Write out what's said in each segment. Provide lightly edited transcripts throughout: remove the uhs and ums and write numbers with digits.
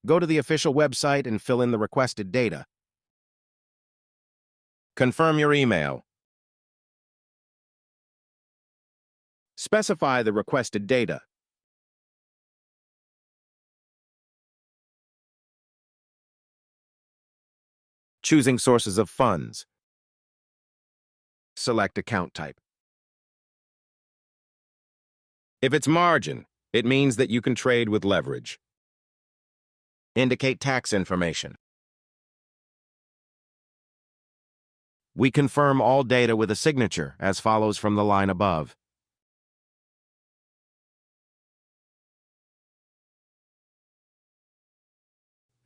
Go to the official website and fill in the requested data. Confirm your email. Specify the requested data. Choosing sources of funds. Select account type. If it's margin, it means that you can trade with leverage. Indicate tax information. We confirm all data with a signature, as follows from the line above.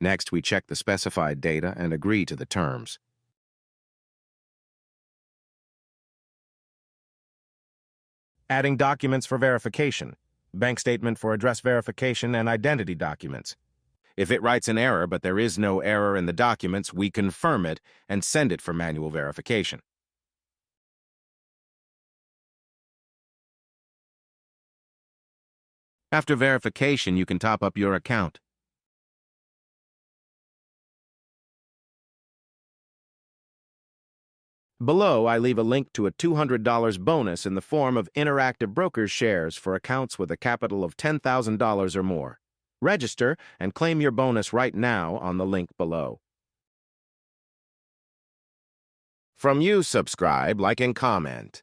Next, we check the specified data and agree to the terms. Adding documents for verification. Bank statement for address verification and identity documents. If it writes an error but there is no error in the documents, we confirm it and send it for manual verification. After verification, you can top up your account. Below, I leave a link to a $200 bonus in the form of Interactive Brokers shares for accounts with a capital of $10,000 or more. Register and claim your bonus right now on the link below. From you, subscribe, like, and comment.